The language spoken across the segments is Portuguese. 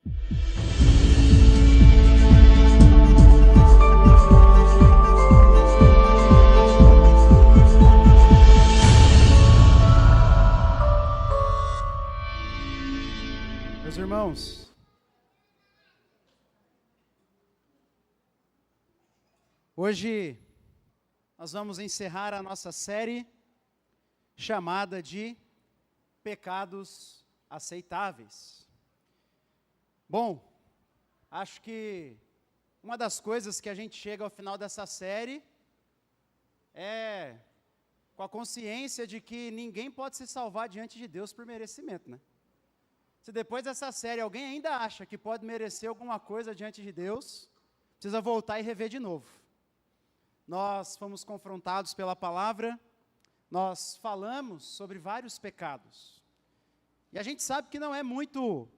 Meus irmãos, hoje nós vamos encerrar a nossa série chamada de Pecados Aceitáveis. Bom, acho que uma das coisas que a gente chega ao final dessa série é com a consciência de que ninguém pode se salvar diante de Deus por merecimento, né? Se depois dessa série alguém ainda acha que pode merecer alguma coisa diante de Deus, precisa voltar e rever de novo. Nós fomos confrontados pela palavra, nós falamos sobre vários pecados. E a gente sabe que não é muito,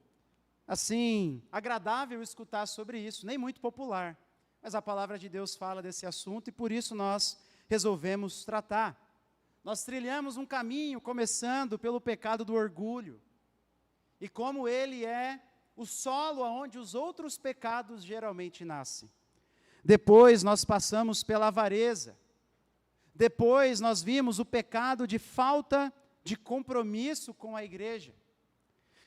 assim, agradável escutar sobre isso, nem muito popular. Mas a palavra de Deus fala desse assunto e por isso nós resolvemos tratar. Nós trilhamos um caminho começando pelo pecado do orgulho. E como ele é o solo onde os outros pecados geralmente nascem. Depois nós passamos pela avareza. Depois nós vimos o pecado de falta de compromisso com a igreja.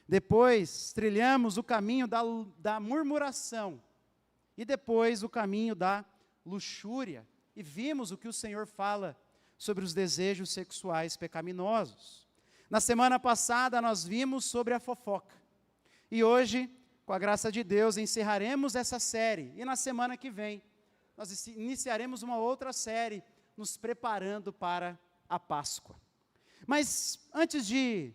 Depois trilhamos o caminho da murmuração. E depois o caminho da luxúria. E vimos o que o Senhor fala sobre os desejos sexuais pecaminosos. Na semana passada nós vimos sobre a fofoca. E hoje, com a graça de Deus, encerraremos essa série. E na semana que vem, nós iniciaremos uma outra série, nos preparando para a Páscoa. Mas antes de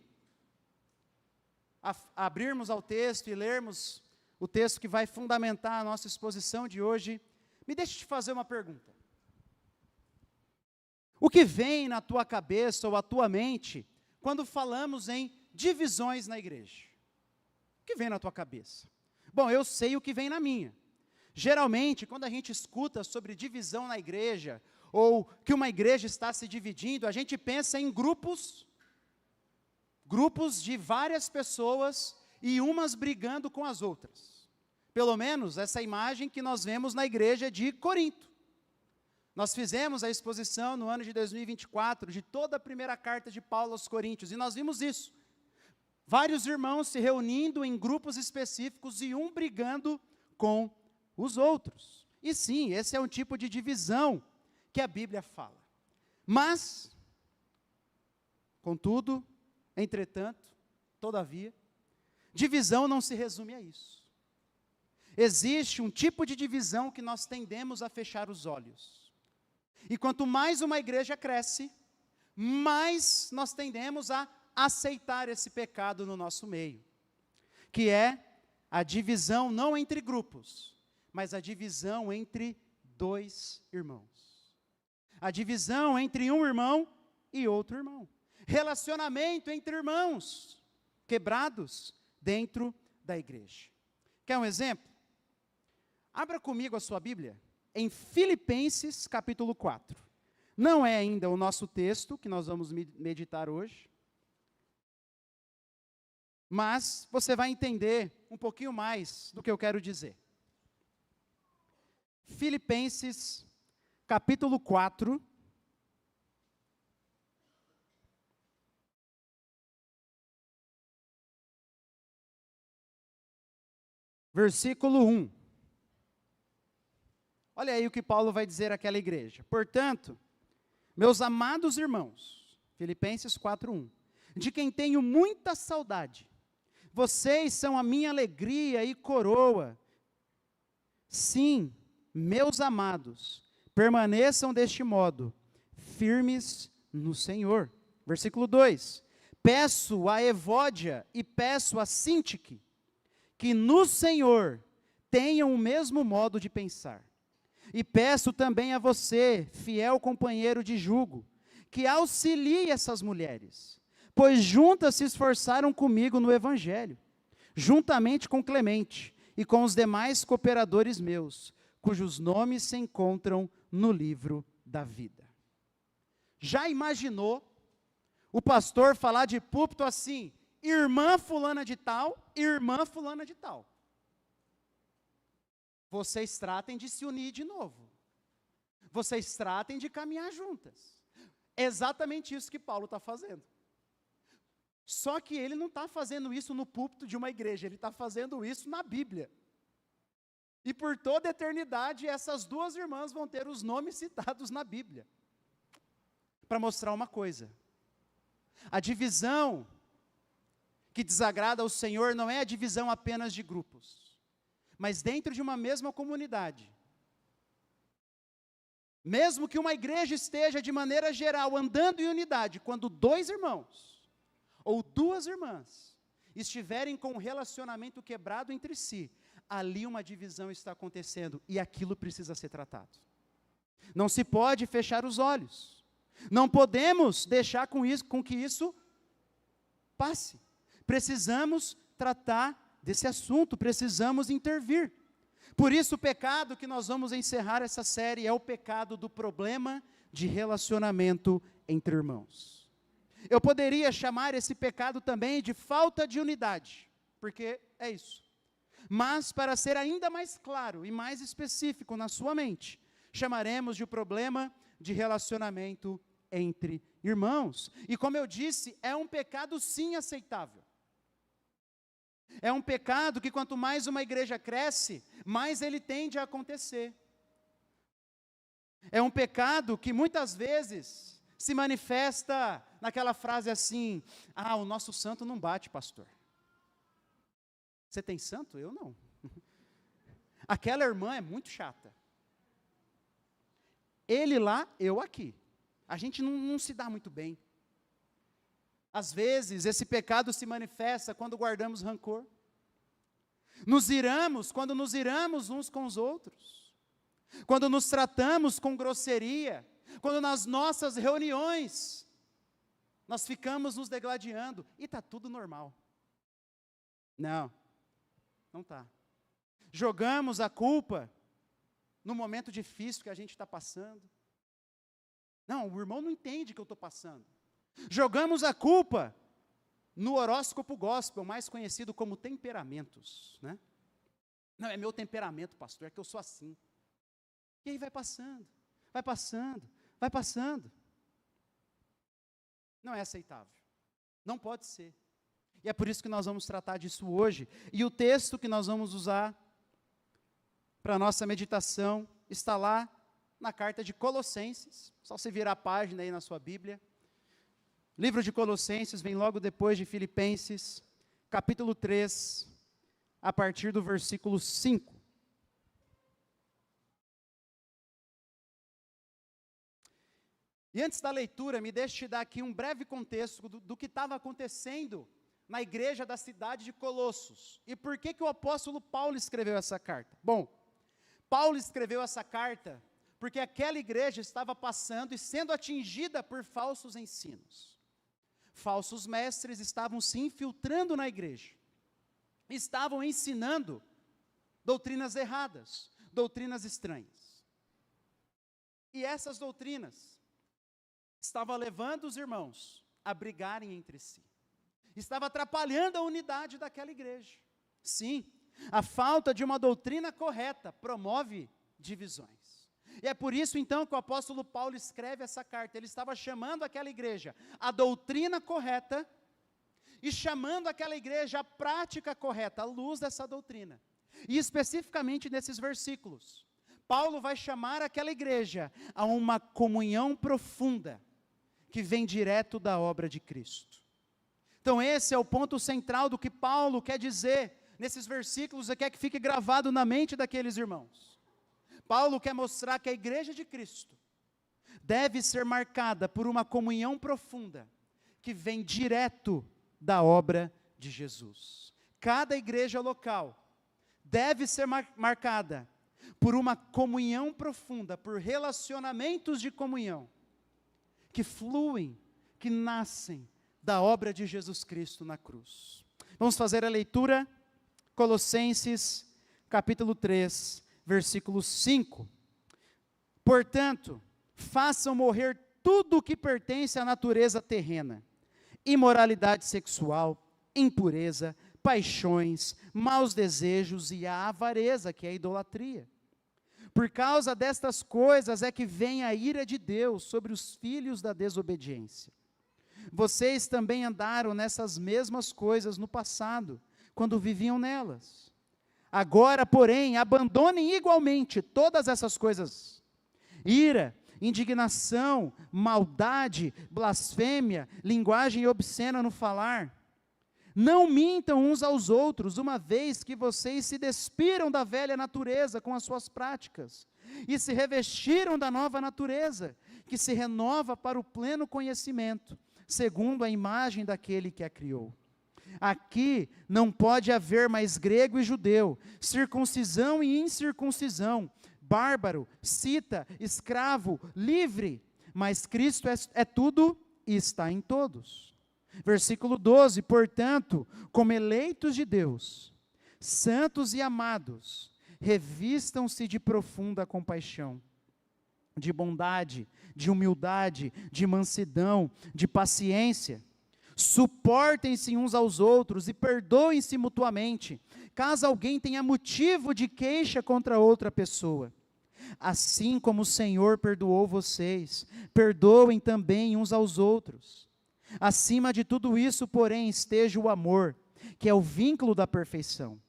abrirmos ao texto e lermos o texto que vai fundamentar a nossa exposição de hoje, me deixe te fazer uma pergunta. O que vem na tua cabeça ou à tua mente quando falamos em divisões na igreja? O que vem na tua cabeça? Bom, eu sei o que vem na minha. Geralmente, quando a gente escuta sobre divisão na igreja, ou que uma igreja está se dividindo, a gente pensa em grupos de várias pessoas, e umas brigando com as outras. Pelo menos essa imagem que nós vemos na igreja de Corinto. Nós fizemos a exposição no ano de 2024, de toda a primeira carta de Paulo aos Coríntios, e nós vimos isso. Vários irmãos se reunindo em grupos específicos e um brigando com os outros. E sim, esse é um tipo de divisão que a Bíblia fala. Mas, contudo, entretanto, todavia, divisão não se resume a isso. Existe um tipo de divisão que nós tendemos a fechar os olhos. E quanto mais uma igreja cresce, mais nós tendemos a aceitar esse pecado no nosso meio, que é a divisão não entre grupos, mas a divisão entre dois irmãos. A divisão entre um irmão e outro irmão. Relacionamento entre irmãos, quebrados dentro da igreja. Quer um exemplo? Abra comigo a sua Bíblia em Filipenses capítulo 4. Não é ainda o nosso texto que nós vamos meditar hoje, mas você vai entender um pouquinho mais do que eu quero dizer. Filipenses capítulo 4, versículo 1. Olha aí o que Paulo vai dizer àquela igreja. Portanto, meus amados irmãos, Filipenses 4:1, de quem tenho muita saudade, vocês são a minha alegria e coroa. Sim, meus amados, permaneçam deste modo, firmes no Senhor. Versículo 2, peço a Evódia e peço a Sintique, que no Senhor tenham o mesmo modo de pensar. E peço também a você, fiel companheiro de jugo, que auxilie essas mulheres, pois juntas se esforçaram comigo no Evangelho, juntamente com Clemente e com os demais cooperadores meus, cujos nomes se encontram no livro da vida. Já imaginou o pastor falar de púlpito assim, irmã fulana de tal, irmã fulana de tal? vocês tratem de se unir de novo. Vocês tratem de caminhar juntas. É exatamente isso que Paulo está fazendo. Só que ele não está fazendo isso no púlpito de uma igreja, ele está fazendo isso na Bíblia. E por toda a eternidade, essas duas irmãs vão ter os nomes citados na Bíblia. Para mostrar uma coisa: a divisão que desagrada ao Senhor não é a divisão apenas de grupos, mas dentro de uma mesma comunidade. Mesmo que uma igreja esteja de maneira geral andando em unidade, quando dois irmãos ou duas irmãs estiverem com um relacionamento quebrado entre si, ali uma divisão está acontecendo e aquilo precisa ser tratado. Não se pode fechar os olhos. Não podemos deixar com que isso passe. Precisamos tratar desse assunto, precisamos intervir. Por isso o pecado que nós vamos encerrar essa série é o pecado do problema de relacionamento entre irmãos. Eu poderia chamar esse pecado também de falta de unidade, porque é isso. Mas para ser ainda mais claro e mais específico na sua mente, chamaremos de o problema de relacionamento entre irmãos. E como eu disse, é um pecado sim aceitável. É um pecado que quanto mais uma igreja cresce, mais ele tende a acontecer. É um pecado que muitas vezes se manifesta naquela frase assim: ah, o nosso santo não bate, pastor. Você tem santo? Eu não. Aquela irmã é muito chata. Ele lá, eu aqui. A gente não se dá muito bem. Às vezes, esse pecado se manifesta quando guardamos rancor. Nos iramos, quando nos iramos uns com os outros. Quando nos tratamos com grosseria. Quando nas nossas reuniões, nós ficamos nos degladiando. E está tudo normal. Não está. Jogamos a culpa no momento difícil que a gente está passando. Não, o irmão não entende o que eu estou passando. Jogamos a culpa no horóscopo gospel, mais conhecido como temperamentos, né? Não, é meu temperamento, pastor, é que eu sou assim. E aí vai passando, vai passando, vai passando. Não é aceitável. Não pode ser. E é por isso que nós vamos tratar disso hoje. E o texto que nós vamos usar para a nossa meditação está lá na carta de Colossenses. Só você virar a página aí na sua Bíblia. Livro de Colossenses vem logo depois de Filipenses, capítulo 3, a partir do versículo 5. E antes da leitura, me deixe te dar aqui um breve contexto do que estava acontecendo na igreja da cidade de Colossos. E por que o apóstolo Paulo escreveu essa carta? Bom, Paulo escreveu essa carta porque aquela igreja estava passando e sendo atingida por falsos ensinos. Falsos mestres estavam se infiltrando na igreja. Estavam ensinando doutrinas erradas, doutrinas estranhas. E essas doutrinas estavam levando os irmãos a brigarem entre si. Estava atrapalhando a unidade daquela igreja. Sim, a falta de uma doutrina correta promove divisões. E é por isso então que o apóstolo Paulo escreve essa carta. Ele estava chamando aquela igreja a doutrina correta e chamando aquela igreja a prática correta, à luz dessa doutrina. E especificamente nesses versículos, Paulo vai chamar aquela igreja a uma comunhão profunda que vem direto da obra de Cristo. Então esse é o ponto central do que Paulo quer dizer nesses versículos e quer que fique gravado na mente daqueles irmãos. Paulo quer mostrar que a igreja de Cristo deve ser marcada por uma comunhão profunda que vem direto da obra de Jesus. Cada igreja local deve ser marcada por uma comunhão profunda, por relacionamentos de comunhão que fluem, que nascem da obra de Jesus Cristo na cruz. Vamos fazer a leitura, Colossenses, capítulo 3, versículo 5. Portanto, façam morrer tudo o que pertence à natureza terrena: imoralidade sexual, impureza, paixões, maus desejos e a avareza, que é a idolatria. Por causa destas coisas é que vem a ira de Deus sobre os filhos da desobediência. Vocês também andaram nessas mesmas coisas no passado, quando viviam nelas. Agora, porém, abandonem igualmente todas essas coisas: ira, indignação, maldade, blasfêmia, linguagem obscena no falar. Não mintam uns aos outros, uma vez que vocês se despiram da velha natureza com as suas práticas, e se revestiram da nova natureza, que se renova para o pleno conhecimento, segundo a imagem daquele que a criou. Aqui não pode haver mais grego e judeu, circuncisão e incircuncisão, bárbaro, cita, escravo, livre, mas Cristo é tudo e está em todos. Versículo 12, portanto, como eleitos de Deus, santos e amados, revistam-se de profunda compaixão, de bondade, de humildade, de mansidão, de paciência. Suportem-se uns aos outros e perdoem-se mutuamente, caso alguém tenha motivo de queixa contra outra pessoa. Assim como o Senhor perdoou vocês, perdoem também uns aos outros. Acima de tudo isso, porém, esteja o amor, que é o vínculo da perfeição.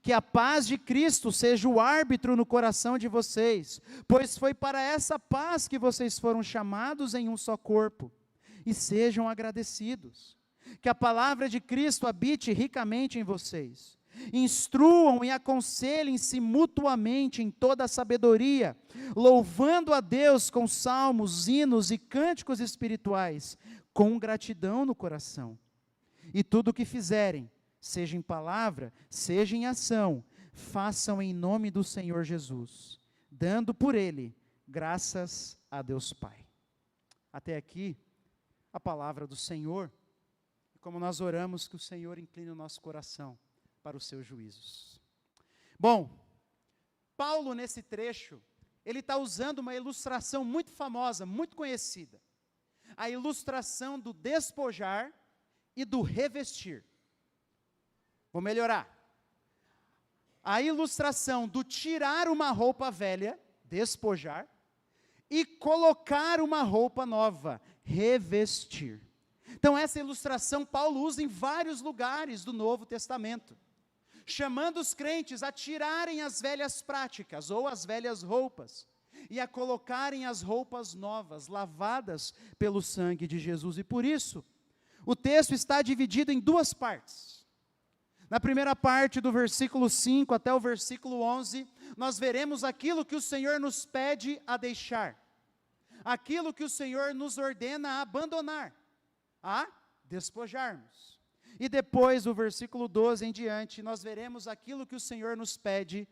Que a paz de Cristo seja o árbitro no coração de vocês, pois foi para essa paz que vocês foram chamados em um só corpo. E sejam agradecidos. Que a palavra de Cristo habite ricamente em vocês. Instruam e aconselhem-se mutuamente em toda a sabedoria, louvando a Deus com salmos, hinos e cânticos espirituais, com gratidão no coração. E tudo o que fizerem, seja em palavra, seja em ação, façam em nome do Senhor Jesus, dando por Ele graças a Deus Pai. Até aqui, a palavra do Senhor, e como nós oramos que o Senhor incline o nosso coração para os seus juízos. Bom, Paulo nesse trecho, ele está usando uma ilustração muito famosa, muito conhecida. A ilustração do despojar e do revestir. Vou melhorar. A ilustração do tirar uma roupa velha, despojar, e colocar uma roupa nova, revestir. Então essa ilustração Paulo usa em vários lugares do Novo Testamento, chamando os crentes a tirarem as velhas práticas ou as velhas roupas, e a colocarem as roupas novas, lavadas pelo sangue de Jesus. E por isso, o texto está dividido em duas partes. Na primeira parte, do versículo 5 até o versículo 11, nós veremos aquilo que o Senhor nos pede a deixar, aquilo que o Senhor nos ordena a abandonar, a despojarmos. E depois, do versículo 12 em diante, nós veremos aquilo que o Senhor nos pede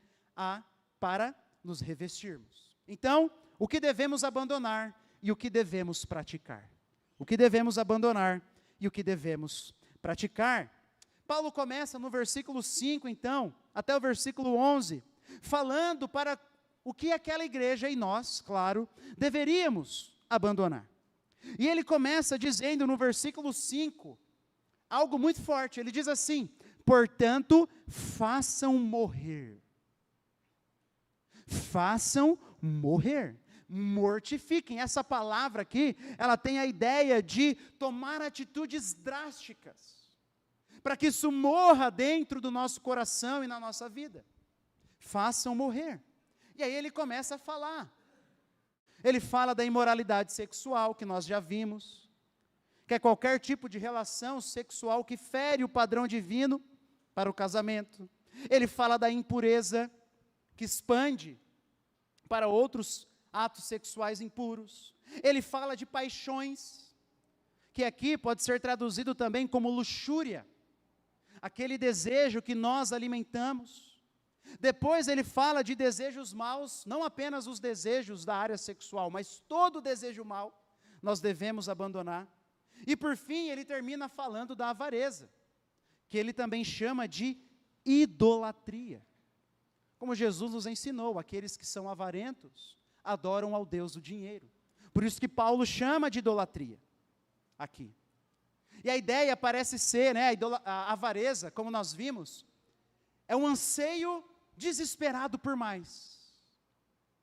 para nos revestirmos. Então, o que devemos abandonar e o que devemos praticar. O que devemos abandonar e o que devemos praticar. Paulo começa no versículo 5, então, até o versículo 11, falando para o que aquela igreja e nós, claro, deveríamos abandonar. E ele começa dizendo no versículo 5, algo muito forte. Ele diz assim: portanto, façam morrer. Façam morrer, mortifiquem. Essa palavra aqui, ela tem a ideia de tomar atitudes drásticas, para que isso morra dentro do nosso coração e na nossa vida. Façam morrer. E aí ele começa a falar. Ele fala da imoralidade sexual, que nós já vimos, que é qualquer tipo de relação sexual que fere o padrão divino para o casamento. Ele fala da impureza, que expande para outros atos sexuais impuros. Ele fala de paixões, que aqui pode ser traduzido também como luxúria, aquele desejo que nós alimentamos. Depois ele fala de desejos maus, não apenas os desejos da área sexual, mas todo desejo mau nós devemos abandonar. E por fim ele termina falando da avareza, que ele também chama de idolatria. Como Jesus nos ensinou, aqueles que são avarentos adoram ao Deus do dinheiro. Por isso que Paulo chama de idolatria aqui. E a ideia parece ser, né, a avareza, como nós vimos, é um anseio desesperado por mais.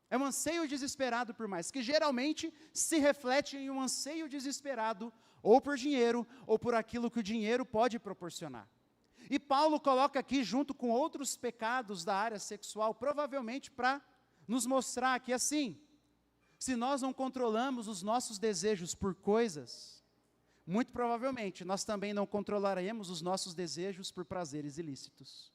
É um anseio desesperado por mais, que geralmente se reflete em um anseio desesperado ou por dinheiro, ou por aquilo que o dinheiro pode proporcionar. E Paulo coloca aqui, junto com outros pecados da área sexual, provavelmente para nos mostrar que, assim, se nós não controlamos os nossos desejos por coisas, muito provavelmente nós também não controlaremos os nossos desejos por prazeres ilícitos.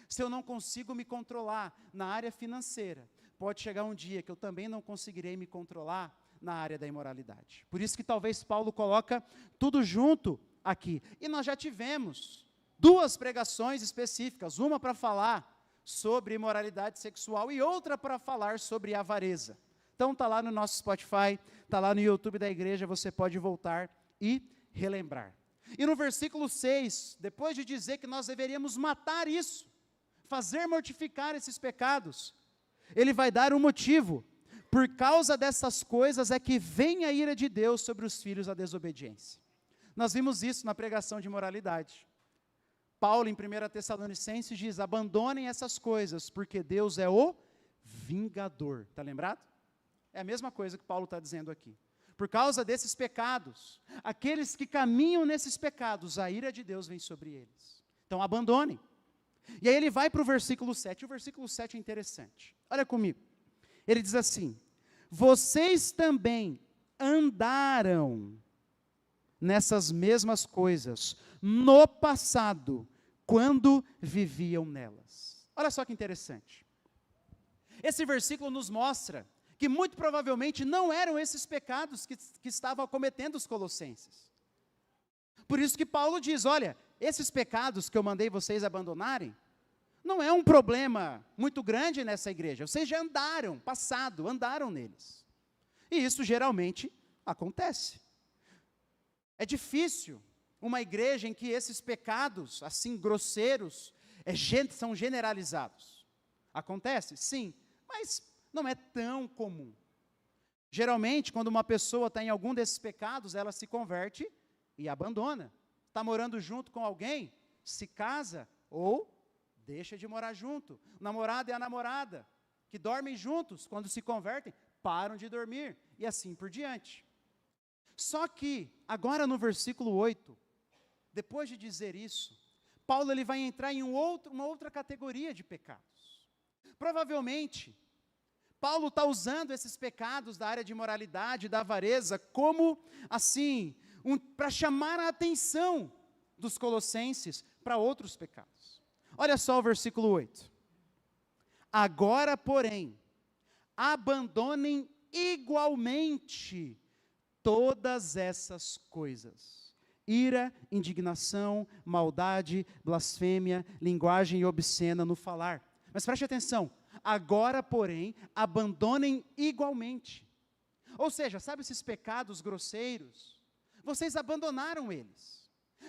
Se eu não consigo me controlar na área financeira, pode chegar um dia que eu também não conseguirei me controlar na área da imoralidade. Por isso que talvez Paulo coloca tudo junto aqui. E nós já tivemos 2 pregações específicas, uma para falar sobre imoralidade sexual e outra para falar sobre avareza. Então está lá no nosso Spotify, está lá no YouTube da igreja, você pode voltar e relembrar. E no versículo 6, depois de dizer que nós deveríamos matar isso, fazer mortificar esses pecados, ele vai dar um motivo. Por causa dessas coisas é que vem a ira de Deus sobre os filhos da desobediência. Nós vimos isso na pregação de moralidade. Paulo, em 1 Tessalonicenses, diz: abandonem essas coisas, porque Deus é o vingador. Está lembrado? É a mesma coisa que Paulo está dizendo aqui. Por causa desses pecados, aqueles que caminham nesses pecados, a ira de Deus vem sobre eles. Então abandonem. E aí ele vai para o versículo 7. O versículo 7 é interessante. Olha comigo. Ele diz assim: vocês também andaram nessas mesmas coisas no passado, quando viviam nelas. Olha só que interessante. Esse versículo nos mostra que muito provavelmente não eram esses pecados que estavam cometendo os colossenses. Por isso que Paulo diz: olha, esses pecados que eu mandei vocês abandonarem, não é um problema muito grande nessa igreja. Vocês já andaram neles. E isso geralmente acontece. É difícil uma igreja em que esses pecados, assim, grosseiros, são generalizados. Acontece? Sim, mas não é tão comum. Geralmente, quando uma pessoa está em algum desses pecados, ela se converte e abandona. Está morando junto com alguém, se casa ou deixa de morar junto. O namorado e a namorada, que dormem juntos, quando se convertem, param de dormir, e assim por diante. Só que, agora no versículo 8, depois de dizer isso, Paulo ele vai entrar em uma outra categoria de pecados. Provavelmente, Paulo está usando esses pecados da área de imoralidade, da avareza, como, assim, para chamar a atenção dos colossenses para outros pecados. Olha só o versículo 8. Agora, porém, abandonem igualmente todas essas coisas: ira, indignação, maldade, blasfêmia, linguagem obscena no falar. Mas preste atenção, agora, porém, abandonem igualmente. Ou seja, sabe esses pecados grosseiros? Vocês abandonaram eles.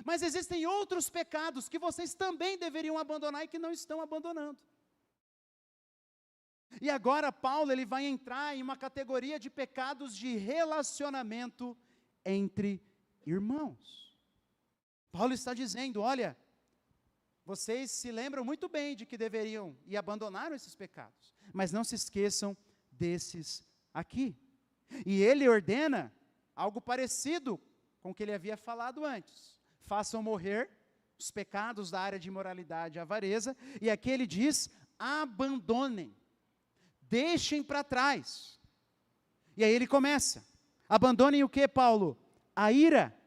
Mas existem outros pecados que vocês também deveriam abandonar e que não estão abandonando. E agora Paulo ele vai entrar em uma categoria de pecados de relacionamento entre irmãos. Paulo está dizendo: olha, vocês se lembram muito bem de que deveriam e abandonaram esses pecados, mas não se esqueçam desses aqui. E ele ordena algo parecido com o que ele havia falado antes: façam morrer os pecados da área de imoralidade e avareza, e aqui ele diz: abandonem, deixem para trás. E aí ele começa: abandonem o que, Paulo? A ira,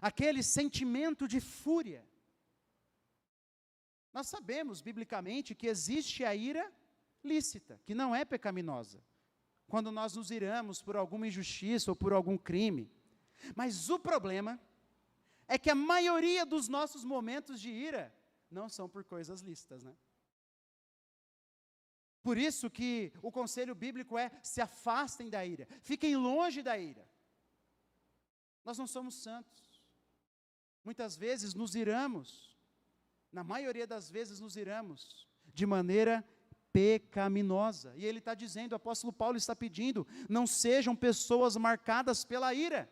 aquele sentimento de fúria. Nós sabemos, biblicamente, que existe a ira lícita, que não é pecaminosa, quando nós nos iramos por alguma injustiça ou por algum crime. Mas o problema é que a maioria dos nossos momentos de ira não são por coisas lícitas, né? Por isso que o conselho bíblico é: se afastem da ira, fiquem longe da ira. Nós não somos santos. Muitas vezes nos iramos, na maioria das vezes nos iramos, de maneira pecaminosa. E ele está dizendo, o apóstolo Paulo está pedindo: não sejam pessoas marcadas pela ira.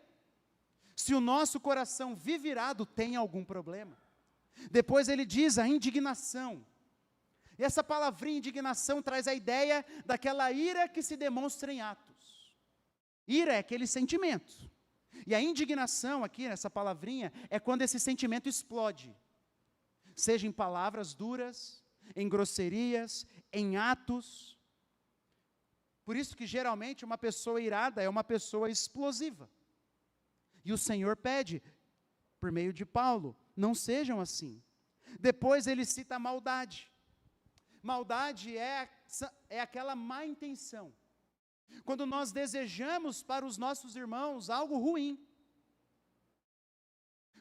se o nosso coração vive irado, tem algum problema. Depois ele diz a indignação. E essa palavrinha indignação traz a ideia daquela ira que se demonstra em atos. Ira é aquele sentimento. E a indignação aqui, nessa palavrinha, é quando esse sentimento explode. Seja em palavras duras, em grosserias, em atos. Por isso que geralmente uma pessoa irada é uma pessoa explosiva. E o Senhor pede, por meio de Paulo, não sejam assim. Depois ele cita a maldade. Maldade é aquela má intenção. Quando nós desejamos para os nossos irmãos algo ruim.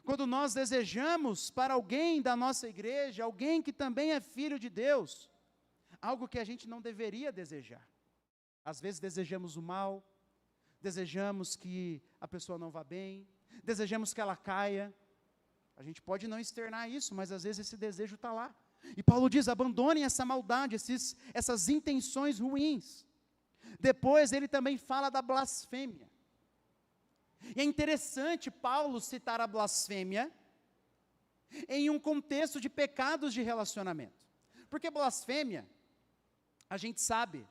Quando nós desejamos para alguém da nossa igreja, alguém que também é filho de Deus, algo que a gente não deveria desejar. Às vezes desejamos o mal, desejamos que a pessoa não vá bem, desejamos que ela caia. A gente pode não externar isso, mas às vezes esse desejo está lá. E Paulo diz, abandonem essa maldade, essas intenções ruins. Depois ele também fala da blasfêmia. E é interessante Paulo citar a blasfêmia em um contexto de pecados de relacionamento. Porque blasfêmia, a gente sabe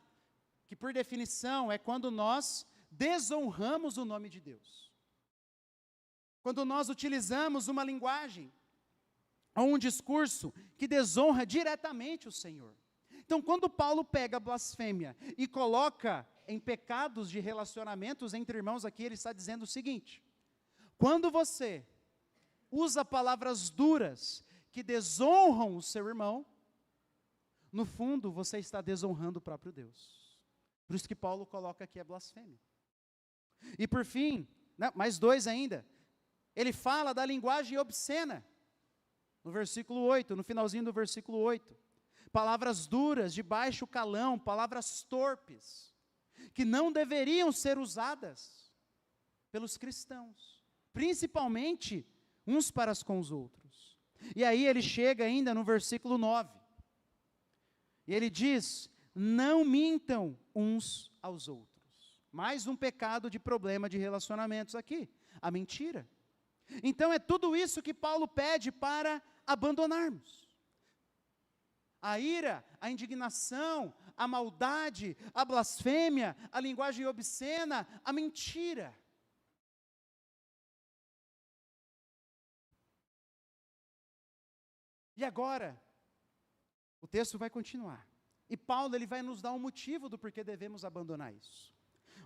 que por definição é quando nós desonramos o nome de Deus. Quando nós utilizamos uma linguagem ou um discurso que desonra diretamente o Senhor. Então, quando Paulo pega a blasfêmia e coloca em pecados de relacionamentos entre irmãos, aqui ele está dizendo o seguinte: quando você usa palavras duras que desonram o seu irmão, no fundo você está desonrando o próprio Deus. Por isso que Paulo coloca aqui a blasfêmia. E por fim, mais dois ainda, ele fala da linguagem obscena. No versículo 8, no finalzinho do versículo 8. Palavras duras, de baixo calão, palavras torpes, que não deveriam ser usadas pelos cristãos, principalmente uns para com os outros. E aí ele chega ainda no versículo 9, e ele diz, não mintam uns aos outros. Mais um pecado de problema de relacionamentos aqui, a mentira. Então é tudo isso que Paulo pede para abandonarmos. A ira, a indignação, a maldade, a blasfêmia, a linguagem obscena, a mentira. E agora, o texto vai continuar. E Paulo ele vai nos dar um motivo do porquê devemos abandonar isso.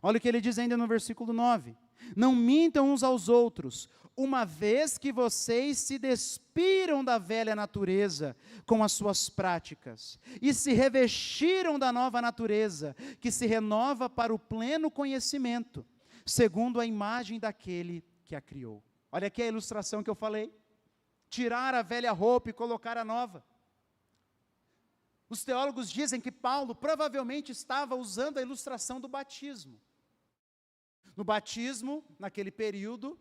Olha o que ele diz ainda no versículo 9. Não mintam uns aos outros, uma vez que vocês se despiram da velha natureza com as suas práticas, e se revestiram da nova natureza, que se renova para o pleno conhecimento, segundo a imagem daquele que a criou. Olha aqui a ilustração que eu falei. Tirar a velha roupa e colocar a nova. Os teólogos dizem que Paulo provavelmente estava usando a ilustração do batismo. No batismo, naquele período,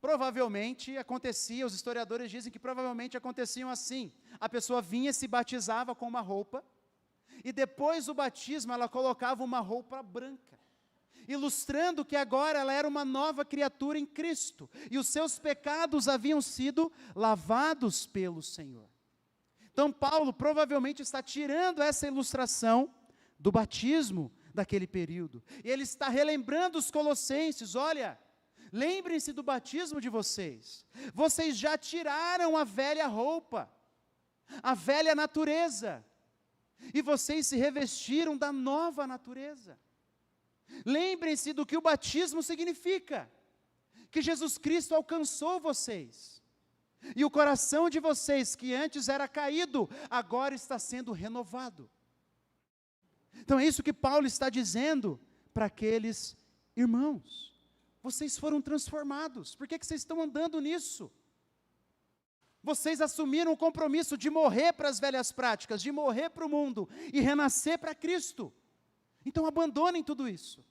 provavelmente acontecia, os historiadores dizem que provavelmente aconteciam assim, a pessoa vinha e se batizava com uma roupa, e depois do batismo ela colocava uma roupa branca, ilustrando que agora ela era uma nova criatura em Cristo, e os seus pecados haviam sido lavados pelo Senhor. Então Paulo provavelmente está tirando essa ilustração do batismo daquele período, e ele está relembrando os colossenses, olha, lembrem-se do batismo de vocês já tiraram a velha roupa, a velha natureza, e vocês se revestiram da nova natureza. Lembrem-se do que o batismo significa, que Jesus Cristo alcançou vocês, e o coração de vocês, que antes era caído, agora está sendo renovado. Então é isso que Paulo está dizendo para aqueles irmãos. Vocês foram transformados. Por que vocês estão andando nisso? Vocês assumiram o compromisso de morrer para as velhas práticas, de morrer para o mundo e renascer para Cristo. Então abandonem tudo isso.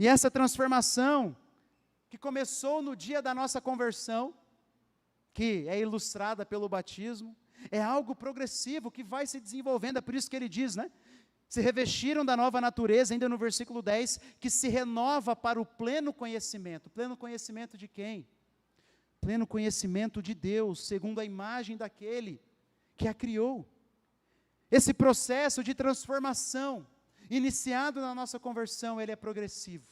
E essa transformação, que começou no dia da nossa conversão, que é ilustrada pelo batismo, é algo progressivo que vai se desenvolvendo. É por isso que ele diz, né? Se revestiram da nova natureza, ainda no versículo 10, que se renova para o pleno conhecimento. Pleno conhecimento de quem? Pleno conhecimento de Deus, segundo a imagem daquele que a criou. Esse processo de transformação, iniciado na nossa conversão, ele é progressivo.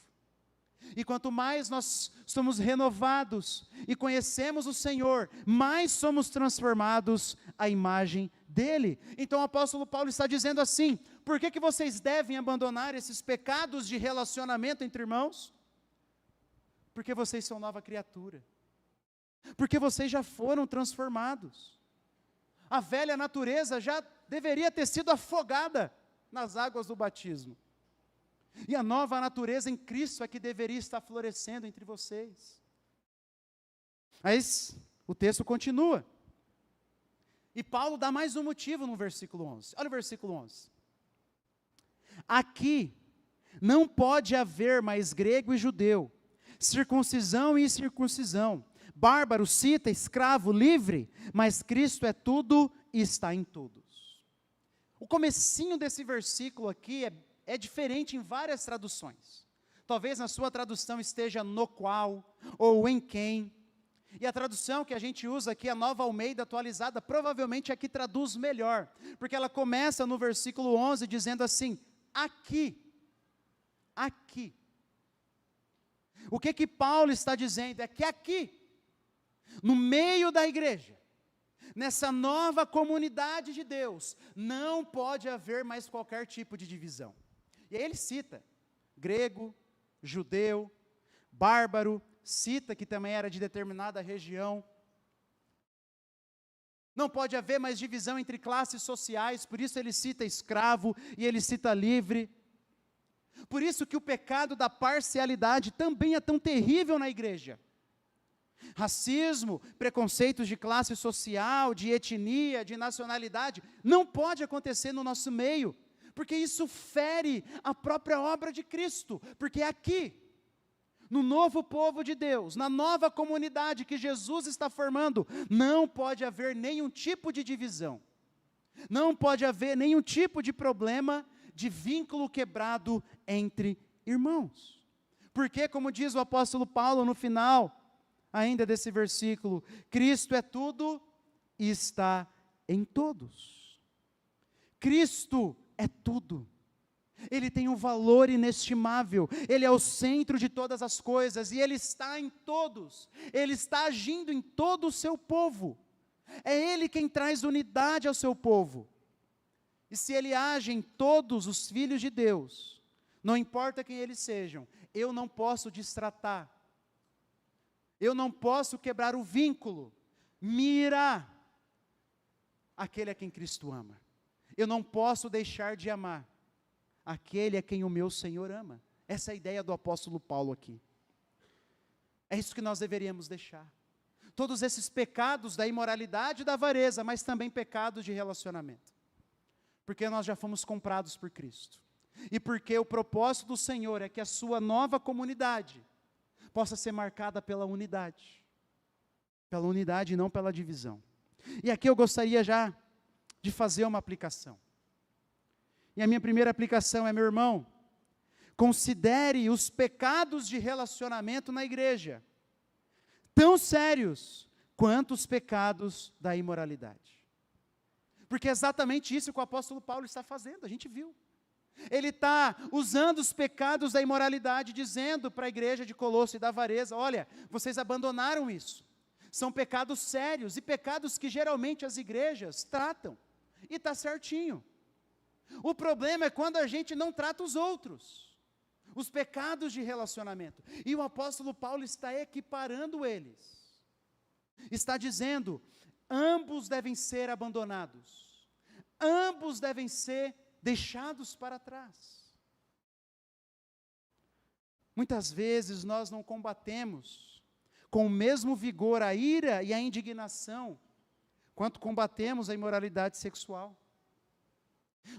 E quanto mais nós somos renovados e conhecemos o Senhor, mais somos transformados à imagem dele. Então o apóstolo Paulo está dizendo assim: por que vocês devem abandonar esses pecados de relacionamento entre irmãos? Porque vocês são nova criatura. Porque vocês já foram transformados. A velha natureza já deveria ter sido afogada nas águas do batismo. E a nova natureza em Cristo é que deveria estar florescendo entre vocês. Mas o texto continua. E Paulo dá mais um motivo no versículo 11. Olha o versículo 11. Aqui não pode haver mais grego e judeu, circuncisão e incircuncisão, bárbaro, cita, escravo, livre, mas Cristo é tudo e está em todos. O comecinho desse versículo aqui é diferente em várias traduções. Talvez na sua tradução esteja no qual, ou em quem. E a tradução que a gente usa aqui, a Nova Almeida atualizada, provavelmente é a que traduz melhor. Porque ela começa no versículo 11 dizendo assim: aqui. Aqui. O que Paulo está dizendo é que aqui, no meio da igreja, nessa nova comunidade de Deus, não pode haver mais qualquer tipo de divisão. E aí ele cita grego, judeu, bárbaro, cita que também era de determinada região. Não pode haver mais divisão entre classes sociais, por isso ele cita escravo e ele cita livre. Por isso que o pecado da parcialidade também é tão terrível na igreja. Racismo, preconceitos de classe social, de etnia, de nacionalidade, não pode acontecer no nosso meio, porque isso fere a própria obra de Cristo, porque aqui, no novo povo de Deus, na nova comunidade que Jesus está formando, não pode haver nenhum tipo de divisão, não pode haver nenhum tipo de problema de vínculo quebrado entre irmãos, porque como diz o apóstolo Paulo no final, ainda desse versículo, Cristo é tudo e está em todos. Cristo é tudo. Ele tem um valor inestimável, Ele é o centro de todas as coisas, e Ele está em todos, Ele está agindo em todo o seu povo, é Ele quem traz unidade ao seu povo, e se Ele age em todos os filhos de Deus, não importa quem eles sejam, eu não posso destratar, eu não posso quebrar o vínculo, mirar aquele a quem Cristo ama, eu não posso deixar de amar aquele a quem o meu Senhor ama. Essa é a ideia do apóstolo Paulo aqui. É isso que nós deveríamos deixar. Todos esses pecados da imoralidade e da avareza, mas também pecados de relacionamento. Porque nós já fomos comprados por Cristo. E porque o propósito do Senhor é que a sua nova comunidade possa ser marcada pela unidade. Pela unidade e não pela divisão. E aqui eu gostaria já de fazer uma aplicação. E a minha primeira aplicação é, meu irmão, considere os pecados de relacionamento na igreja tão sérios quanto os pecados da imoralidade. Porque é exatamente isso que o apóstolo Paulo está fazendo, a gente viu. Ele está usando os pecados da imoralidade, dizendo para a igreja de Colosso e da avareza, olha, vocês abandonaram isso. São pecados sérios e pecados que geralmente as igrejas tratam. E está certinho. O problema é quando a gente não trata os outros, os pecados de relacionamento. E o apóstolo Paulo está equiparando eles. Está dizendo, ambos devem ser abandonados. Ambos devem ser deixados para trás. Muitas vezes nós não combatemos com o mesmo vigor a ira e a indignação, quanto combatemos a imoralidade sexual.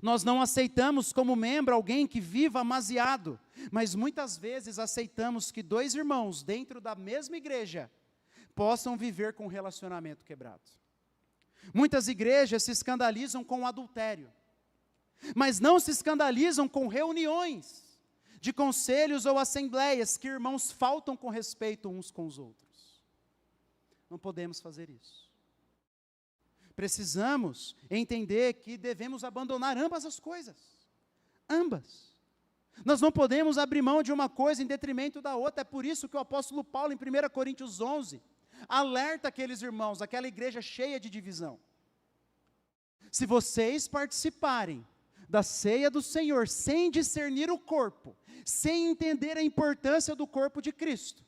Nós não aceitamos como membro alguém que viva amaziado, mas muitas vezes aceitamos que dois irmãos dentro da mesma igreja possam viver com um relacionamento quebrado. Muitas igrejas se escandalizam com o adultério, mas não se escandalizam com reuniões de conselhos ou assembleias que irmãos faltam com respeito uns com os outros. Não podemos fazer isso. Precisamos entender que devemos abandonar ambas as coisas. Ambas. Nós não podemos abrir mão de uma coisa em detrimento da outra. É por isso que o apóstolo Paulo, em 1 Coríntios 11, alerta aqueles irmãos, aquela igreja cheia de divisão. Se vocês participarem da ceia do Senhor sem discernir o corpo, sem entender a importância do corpo de Cristo,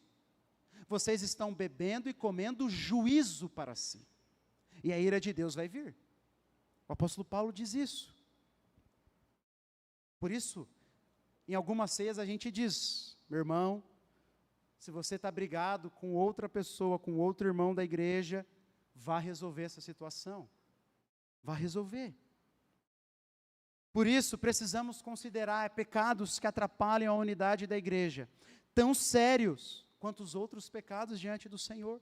vocês estão bebendo e comendo juízo para si. E a ira de Deus vai vir. O apóstolo Paulo diz isso. Por isso, em algumas ceias a gente diz, meu irmão, se você está brigado com outra pessoa, com outro irmão da igreja, vá resolver essa situação. Vá resolver. Por isso, precisamos considerar pecados que atrapalham a unidade da igreja, tão sérios quanto os outros pecados diante do Senhor.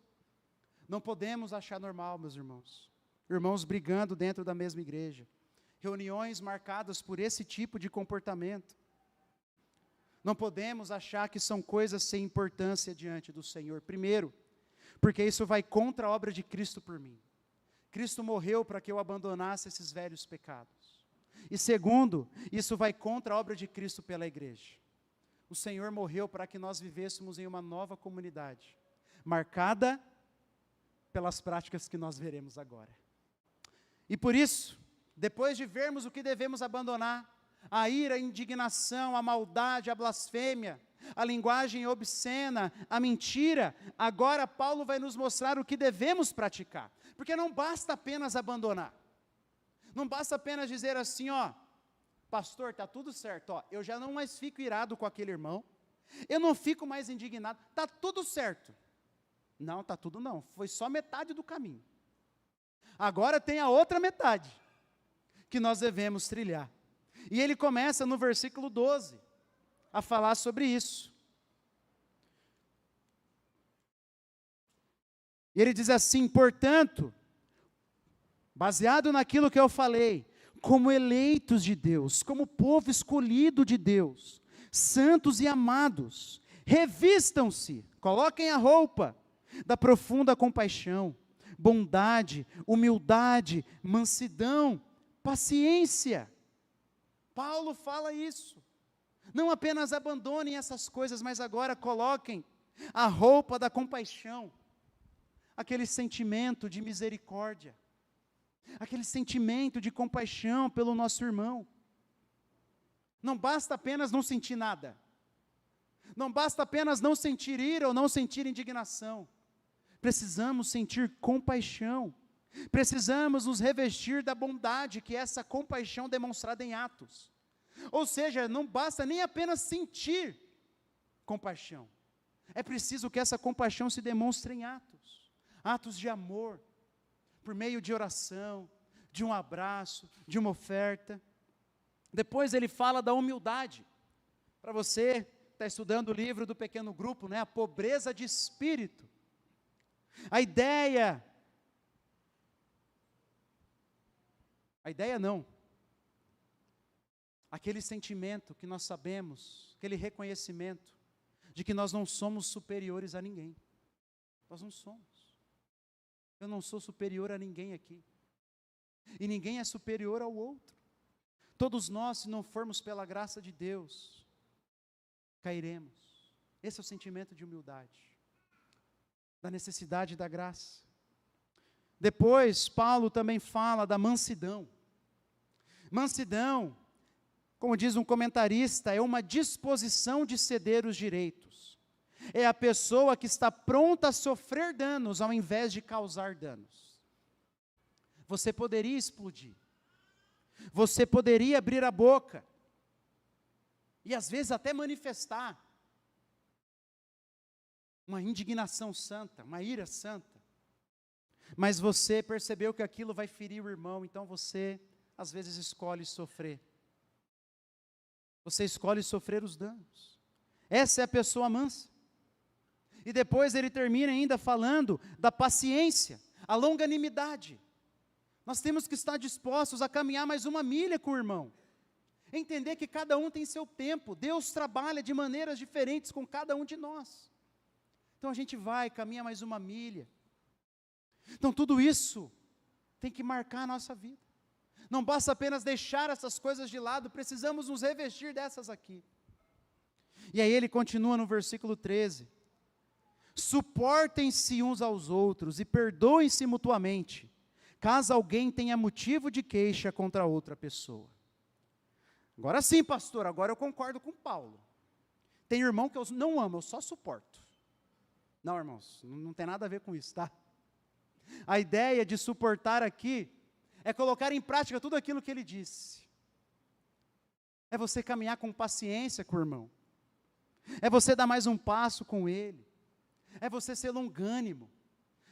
Não podemos achar normal, meus irmãos brigando dentro da mesma igreja, reuniões marcadas por esse tipo de comportamento. Não podemos achar que são coisas sem importância diante do Senhor. Primeiro, porque isso vai contra a obra de Cristo por mim. Cristo morreu para que eu abandonasse esses velhos pecados. E segundo, isso vai contra a obra de Cristo pela igreja. O Senhor morreu para que nós vivêssemos em uma nova comunidade, marcada pelas práticas que nós veremos agora. E por isso, depois de vermos o que devemos abandonar, a ira, a indignação, a maldade, a blasfêmia, a linguagem obscena, a mentira, agora Paulo vai nos mostrar o que devemos praticar. Porque não basta apenas abandonar. Não basta apenas dizer assim, pastor, está tudo certo, eu já não mais fico irado com aquele irmão, eu não fico mais indignado, está tudo certo. Não, está tudo não, foi só metade do caminho. Agora tem a outra metade, que nós devemos trilhar. E ele começa no versículo 12, a falar sobre isso. E ele diz assim, portanto, baseado naquilo que eu falei, como eleitos de Deus, como povo escolhido de Deus, santos e amados, revistam-se, coloquem a roupa da profunda compaixão, bondade, humildade, mansidão, paciência. Paulo fala isso. Não apenas abandonem essas coisas, mas agora coloquem a roupa da compaixão, aquele sentimento de misericórdia, aquele sentimento de compaixão pelo nosso irmão. Não basta apenas não sentir nada. Não basta apenas não sentir ira ou não sentir indignação. Precisamos sentir compaixão. Precisamos nos revestir da bondade, que é essa compaixão demonstrada em atos. Ou seja, não basta nem apenas sentir compaixão. É preciso que essa compaixão se demonstre em atos. Atos de amor, por meio de oração, de um abraço, de uma oferta. Depois ele fala da humildade. Para você que está estudando o livro do pequeno grupo, a pobreza de espírito. A ideia não. Aquele sentimento que nós sabemos, aquele reconhecimento de que nós não somos superiores a ninguém. Nós não somos. Eu não sou superior a ninguém aqui. E ninguém é superior ao outro. Todos nós, se não formos pela graça de Deus, cairemos. Esse é o sentimento de humildade, da necessidade da graça. Depois, Paulo também fala da mansidão. Mansidão, como diz um comentarista, é uma disposição de ceder os direitos. É a pessoa que está pronta a sofrer danos ao invés de causar danos. Você poderia explodir. Você poderia abrir a boca. E às vezes até manifestar uma indignação santa, uma ira santa. Mas você percebeu que aquilo vai ferir o irmão, então você às vezes escolhe sofrer. Você escolhe sofrer os danos. Essa é a pessoa mansa. E depois ele termina ainda falando da paciência, a longanimidade. Nós temos que estar dispostos a caminhar mais uma milha com o irmão. Entender que cada um tem seu tempo, Deus trabalha de maneiras diferentes com cada um de nós. Então a gente vai, caminha mais uma milha. Então tudo isso tem que marcar a nossa vida. Não basta apenas deixar essas coisas de lado, precisamos nos revestir dessas aqui. E aí ele continua no versículo 13. Suportem-se uns aos outros e perdoem-se mutuamente, caso alguém tenha motivo de queixa contra outra pessoa. Agora sim, pastor, agora eu concordo com Paulo. Tem irmão que eu não amo, eu só suporto. Não, irmãos, não tem nada a ver com isso, tá? A ideia de suportar aqui é colocar em prática tudo aquilo que ele disse. É você caminhar com paciência com o irmão. É você dar mais um passo com ele. É você ser longânimo.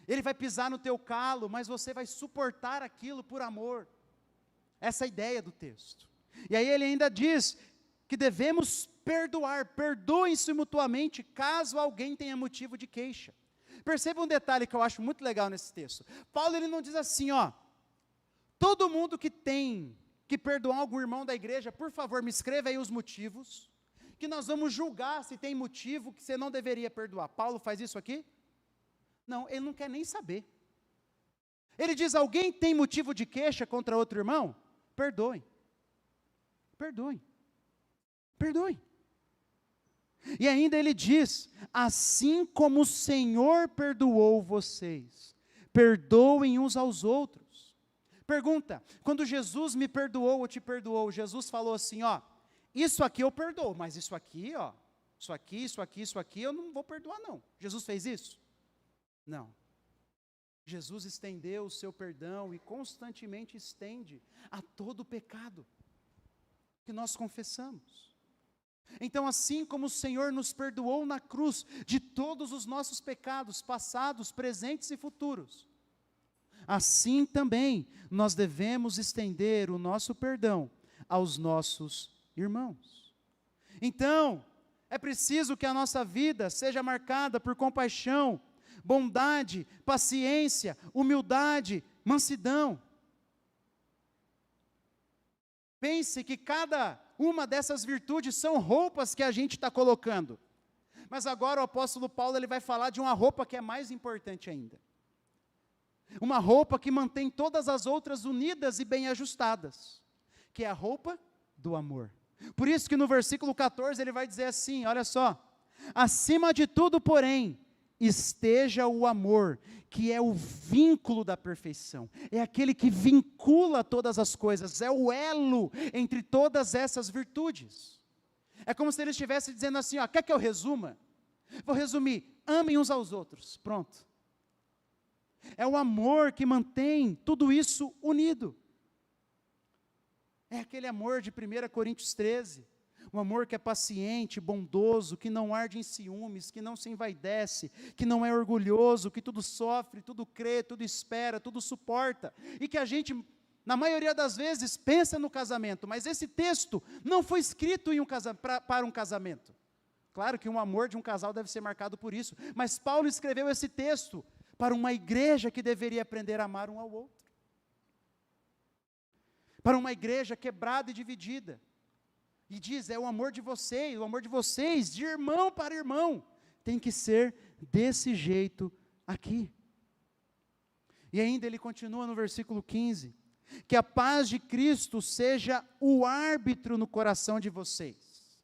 Ele vai pisar no teu calo, mas você vai suportar aquilo por amor. Essa é a ideia do texto. E aí ele ainda diz que devemos perdoar, perdoem-se mutuamente, caso alguém tenha motivo de queixa. Perceba um detalhe que eu acho muito legal nesse texto. Paulo, ele não diz assim, todo mundo que tem que perdoar algum irmão da igreja, por favor, me escreva aí os motivos, que nós vamos julgar se tem motivo que você não deveria perdoar. Paulo faz isso aqui? Não, ele não quer nem saber. Ele diz, alguém tem motivo de queixa contra outro irmão? Perdoem. Perdoem. Perdoem. E ainda ele diz, assim como o Senhor perdoou vocês, perdoem uns aos outros. Pergunta, quando Jesus me perdoou ou te perdoou, Jesus falou assim, isso aqui eu perdoo, mas isso aqui, isso aqui, eu não vou perdoar não. Jesus fez isso? Não. Jesus estendeu o seu perdão e constantemente estende a todo pecado que nós confessamos. Então, assim como o Senhor nos perdoou na cruz de todos os nossos pecados, passados, presentes e futuros, assim também nós devemos estender o nosso perdão aos nossos irmãos. Então, é preciso que a nossa vida seja marcada por compaixão, bondade, paciência, humildade, mansidão. Pense que cada uma dessas virtudes são roupas que a gente está colocando. Mas agora o apóstolo Paulo ele vai falar de uma roupa que é mais importante ainda. Uma roupa que mantém todas as outras unidas e bem ajustadas, que é a roupa do amor. Por isso que no versículo 14 ele vai dizer assim, olha só, acima de tudo, porém, esteja o amor, que é o vínculo da perfeição, é aquele que vincula todas as coisas, é o elo entre todas essas virtudes. É como se ele estivesse dizendo assim, quer que eu resuma? Vou resumir, amem uns aos outros, pronto. É o amor que mantém tudo isso unido. É aquele amor de 1 Coríntios 13, um amor que é paciente, bondoso, que não arde em ciúmes, que não se envaidece, que não é orgulhoso, que tudo sofre, tudo crê, tudo espera, tudo suporta. E que a gente, na maioria das vezes, pensa no casamento, mas esse texto não foi escrito para um casamento. Claro que um amor de um casal deve ser marcado por isso, mas Paulo escreveu esse texto para uma igreja que deveria aprender a amar um ao outro. Para uma igreja quebrada e dividida. E diz, é o amor de vocês, de irmão para irmão, tem que ser desse jeito aqui. E ainda ele continua no versículo 15, que a paz de Cristo seja o árbitro no coração de vocês,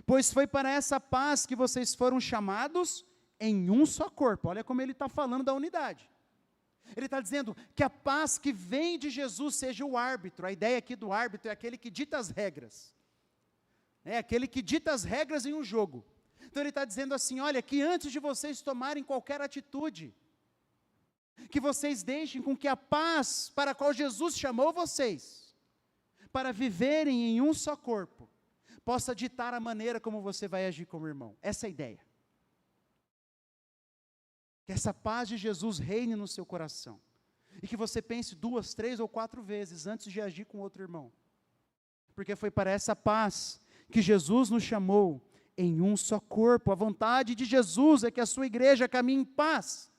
pois foi para essa paz que vocês foram chamados em um só corpo. Olha como ele está falando da unidade. Ele está dizendo que a paz que vem de Jesus seja o árbitro. A ideia aqui do árbitro é aquele que dita as regras. É aquele que dita as regras em um jogo. Então ele está dizendo assim, olha, que antes de vocês tomarem qualquer atitude, que vocês deixem com que a paz para a qual Jesus chamou vocês, para viverem em um só corpo, possa ditar a maneira como você vai agir como irmão. Essa é a ideia. Que essa paz de Jesus reine no seu coração. E que você pense 2, 3 ou 4 vezes antes de agir com outro irmão. Porque foi para essa paz que Jesus nos chamou em um só corpo. A vontade de Jesus é que a sua igreja caminhe em paz,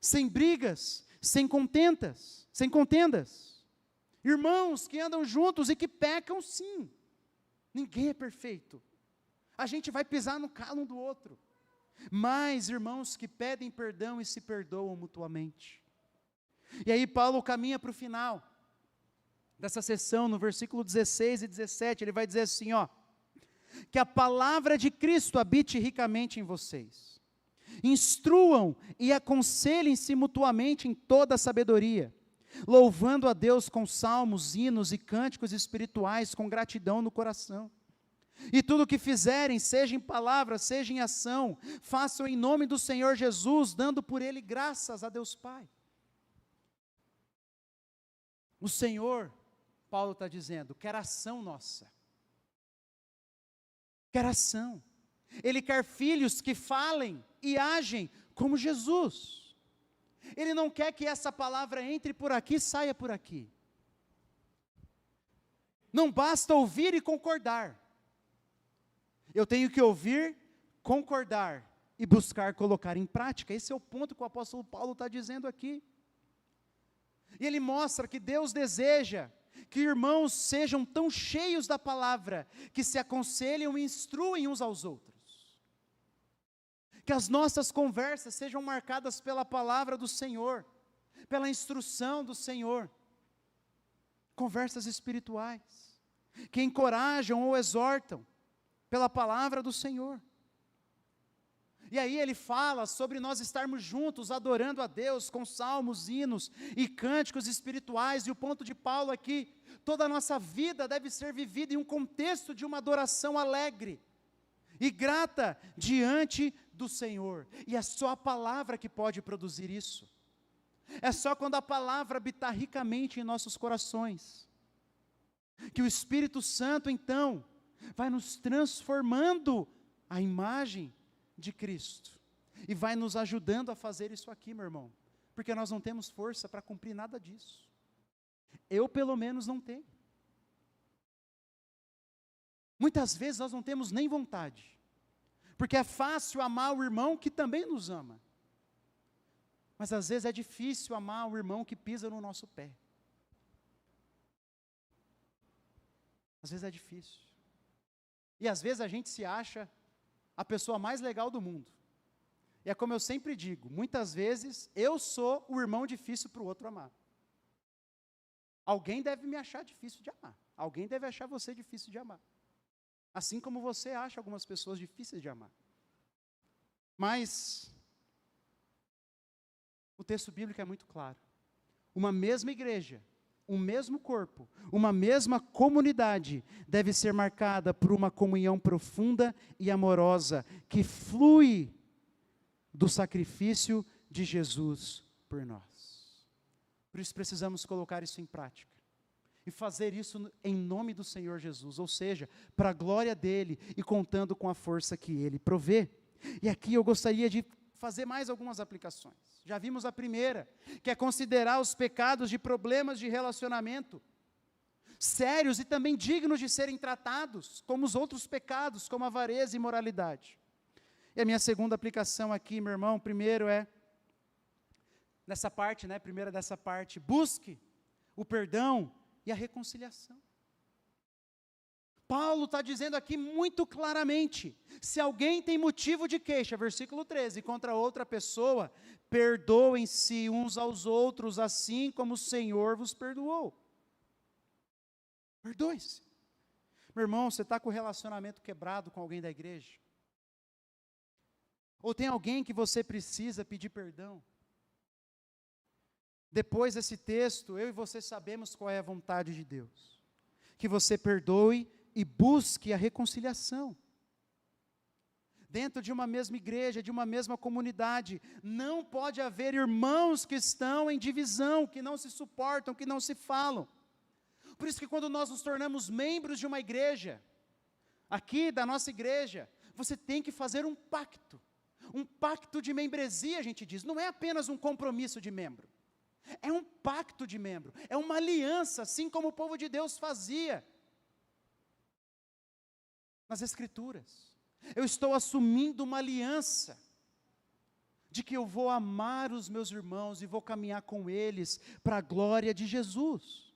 sem brigas, sem contendas. Irmãos que andam juntos e que pecam sim. Ninguém é perfeito. A gente vai pisar no calo um do outro. Mas irmãos que pedem perdão e se perdoam mutuamente. E aí Paulo caminha para o final dessa sessão, no versículo 16 e 17, ele vai dizer assim, ó: que a palavra de Cristo habite ricamente em vocês. Instruam e aconselhem-se mutuamente em toda a sabedoria, louvando a Deus com salmos, hinos e cânticos espirituais, com gratidão no coração. E tudo o que fizerem, seja em palavra, seja em ação, façam em nome do Senhor Jesus, dando por Ele graças a Deus Pai. O Senhor, Paulo está dizendo, quer ação nossa. Quer ação. Ele quer filhos que falem e agem como Jesus. Ele não quer que essa palavra entre por aqui e saia por aqui. Não basta ouvir e concordar. Eu tenho que ouvir, concordar e buscar colocar em prática. Esse é o ponto que o apóstolo Paulo está dizendo aqui. E ele mostra que Deus deseja que irmãos sejam tão cheios da palavra, que se aconselhem e instruem uns aos outros. Que as nossas conversas sejam marcadas pela palavra do Senhor, pela instrução do Senhor. Conversas espirituais, que encorajam ou exortam pela palavra do Senhor. E aí ele fala sobre nós estarmos juntos, adorando a Deus, com salmos, hinos e cânticos espirituais, e o ponto de Paulo aqui, toda a nossa vida deve ser vivida em um contexto de uma adoração alegre e grata diante do Senhor, e é só a palavra que pode produzir isso, é só quando a palavra habitar ricamente em nossos corações, que o Espírito Santo então, vai nos transformando a imagem de Cristo, e vai nos ajudando a fazer isso aqui, meu irmão, porque nós não temos força para cumprir nada disso, eu pelo menos não tenho, muitas vezes nós não temos nem vontade, porque é fácil amar o irmão que também nos ama, mas às vezes é difícil amar o irmão que pisa no nosso pé, às vezes é difícil, e às vezes a gente se acha a pessoa mais legal do mundo. E é como eu sempre digo, muitas vezes eu sou o irmão difícil para o outro amar. Alguém deve me achar difícil de amar. Alguém deve achar você difícil de amar. Assim como você acha algumas pessoas difíceis de amar. Mas o texto bíblico é muito claro. Uma mesma igreja, um mesmo corpo, uma mesma comunidade deve ser marcada por uma comunhão profunda e amorosa, que flui do sacrifício de Jesus por nós. Por isso precisamos colocar isso em prática, e fazer isso em nome do Senhor Jesus, ou seja, para a glória dEle, e contando com a força que Ele provê. E aqui eu gostaria de fazer mais algumas aplicações. Já vimos a primeira, que é considerar os pecados de problemas de relacionamento sérios e também dignos de serem tratados, como os outros pecados, como avareza e imoralidade. E a minha segunda aplicação aqui, meu irmão, primeiro é, nessa parte, primeira dessa parte, busque o perdão e a reconciliação. Paulo está dizendo aqui muito claramente, se alguém tem motivo de queixa, versículo 13, contra outra pessoa, perdoem-se uns aos outros, assim como o Senhor vos perdoou. Perdoe-se. Meu irmão, você está com o relacionamento quebrado com alguém da igreja? Ou tem alguém que você precisa pedir perdão? Depois desse texto, eu e você sabemos qual é a vontade de Deus. Que você perdoe e busque a reconciliação. Dentro de uma mesma igreja, de uma mesma comunidade, não pode haver irmãos que estão em divisão, que não se suportam, que não se falam. Por isso que quando nós nos tornamos membros de uma igreja, aqui da nossa igreja, você tem que fazer um pacto de membresia, a gente diz, não é apenas um compromisso de membro, é um pacto de membro, é uma aliança, assim como o povo de Deus fazia, nas Escrituras. Eu estou assumindo uma aliança, de que eu vou amar os meus irmãos, e vou caminhar com eles, para a glória de Jesus.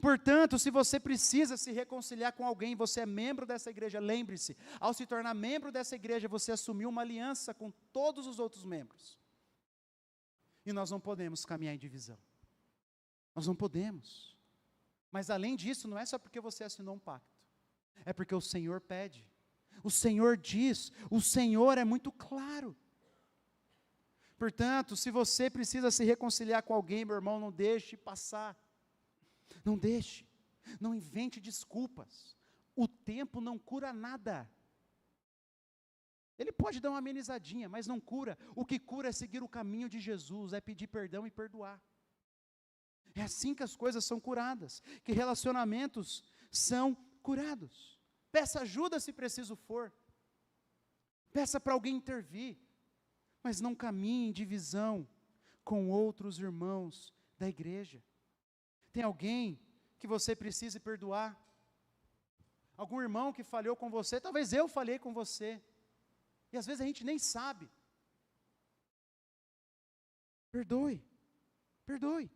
Portanto, se você precisa se reconciliar com alguém, você é membro dessa igreja, lembre-se, ao se tornar membro dessa igreja, você assumiu uma aliança com todos os outros membros. E nós não podemos caminhar em divisão. Nós não podemos. Mas além disso, não é só porque você assinou um pacto. É porque o Senhor pede. O Senhor diz, o Senhor é muito claro. Portanto, se você precisa se reconciliar com alguém, meu irmão, não deixe passar. Não deixe, não invente desculpas. O tempo não cura nada. Ele pode dar uma amenizadinha, mas não cura. O que cura é seguir o caminho de Jesus, é pedir perdão e perdoar. É assim que as coisas são curadas, que relacionamentos são curados. Peça ajuda se preciso for. Peça para alguém intervir, mas não caminhe em divisão com outros irmãos da igreja. Tem alguém que você precise perdoar? Algum irmão que falhou com você? Talvez eu falhei com você. E às vezes a gente nem sabe. Perdoe. Perdoe.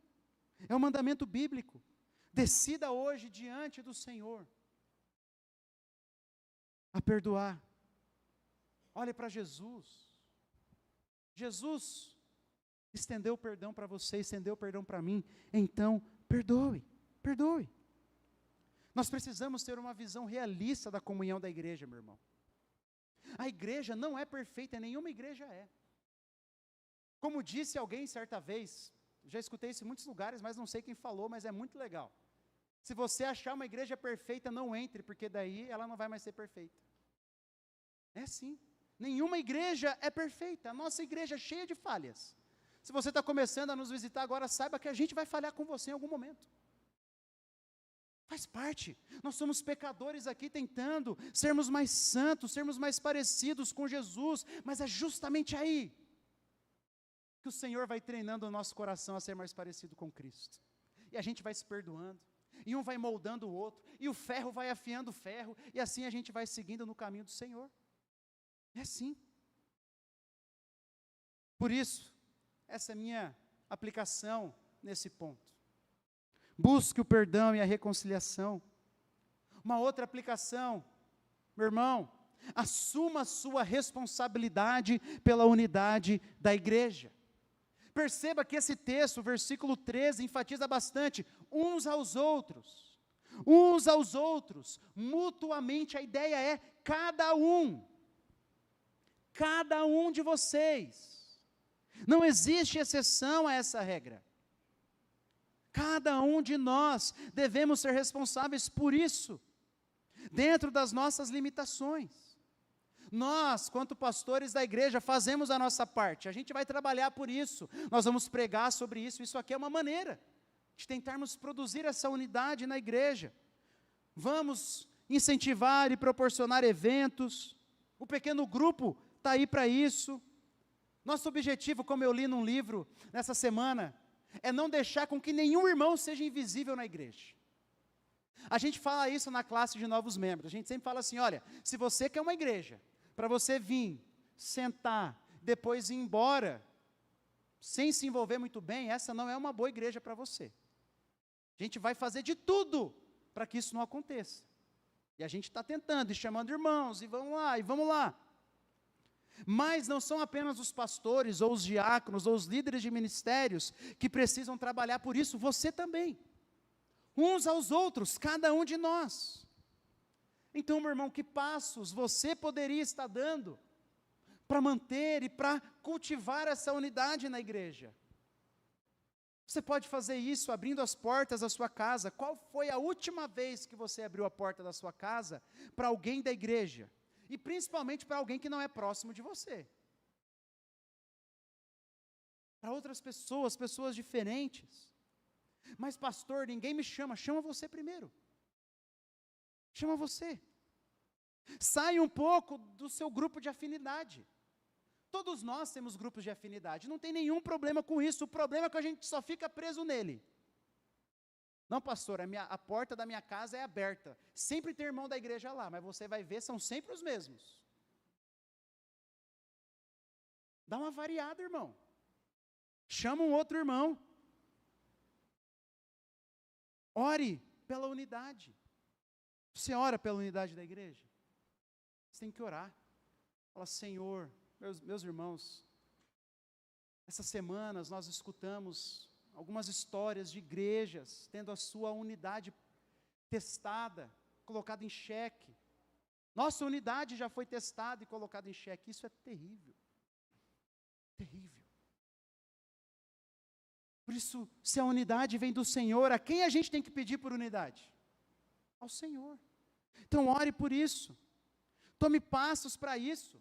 É um mandamento bíblico. Decida hoje diante do Senhor a perdoar. Olhe para Jesus. Jesus estendeu o perdão para você, estendeu o perdão para mim. Então, perdoe, perdoe. Nós precisamos ter uma visão realista da comunhão da igreja, meu irmão. A igreja não é perfeita, nenhuma igreja é. Como disse alguém certa vez, já escutei isso em muitos lugares, mas não sei quem falou, mas é muito legal. Se você achar uma igreja perfeita, não entre, porque daí ela não vai mais ser perfeita. É assim. Nenhuma igreja é perfeita. A nossa igreja é cheia de falhas. Se você está começando a nos visitar agora, saiba que a gente vai falhar com você em algum momento. Faz parte. Nós somos pecadores aqui tentando sermos mais santos, sermos mais parecidos com Jesus, mas é justamente aí que o Senhor vai treinando o nosso coração a ser mais parecido com Cristo. E a gente vai se perdoando, e um vai moldando o outro, e o ferro vai afiando o ferro, e assim a gente vai seguindo no caminho do Senhor. É assim. Por isso, essa é a minha aplicação nesse ponto. Busque o perdão e a reconciliação. Uma outra aplicação, meu irmão, assuma a sua responsabilidade pela unidade da igreja. Perceba que esse texto, o versículo 13, enfatiza bastante, uns aos outros, mutuamente. A ideia é cada um de vocês. Não existe exceção a essa regra. Cada um de nós devemos ser responsáveis por isso, dentro das nossas limitações. Nós, quanto pastores da igreja, fazemos a nossa parte, a gente vai trabalhar por isso, nós vamos pregar sobre isso. Isso aqui é uma maneira de tentarmos produzir essa unidade na igreja. Vamos incentivar e proporcionar eventos, o pequeno grupo está aí para isso. Nosso objetivo, como eu li num livro nessa semana, é não deixar com que nenhum irmão seja invisível na igreja. A gente fala isso na classe de novos membros, a gente sempre fala assim, olha, se você quer uma igreja, para você vir, sentar, depois ir embora, sem se envolver muito bem, essa não é uma boa igreja para você. A gente vai fazer de tudo para que isso não aconteça. E a gente está tentando, e chamando irmãos, e vamos lá. Mas não são apenas os pastores, ou os diáconos, ou os líderes de ministérios, que precisam trabalhar por isso, você também. Uns aos outros, cada um de nós. Então, meu irmão, que passos você poderia estar dando para manter e para cultivar essa unidade na igreja? Você pode fazer isso abrindo as portas da sua casa. Qual foi a última vez que você abriu a porta da sua casa para alguém da igreja? E principalmente para alguém que não é próximo de você. Para outras pessoas, pessoas diferentes. Mas pastor, ninguém me chama. Chama você primeiro. Chama você. Sai um pouco do seu grupo de afinidade. Todos nós temos grupos de afinidade. Não tem nenhum problema com isso. O problema é que a gente só fica preso nele. Não, pastor, a porta da minha casa é aberta. Sempre tem irmão da igreja lá, mas você vai ver, são sempre os mesmos. Dá uma variada, irmão. Chama um outro irmão. Ore pela unidade. Você ora pela unidade da igreja? Você tem que orar. Fala, Senhor, meus irmãos, essas semanas nós escutamos algumas histórias de igrejas tendo a sua unidade testada, colocada em xeque. Nossa unidade já foi testada e colocada em xeque. Isso é terrível. Terrível. Por isso, se a unidade vem do Senhor, a quem a gente tem que pedir por unidade? Ao Senhor. Então ore por isso. Tome passos para isso.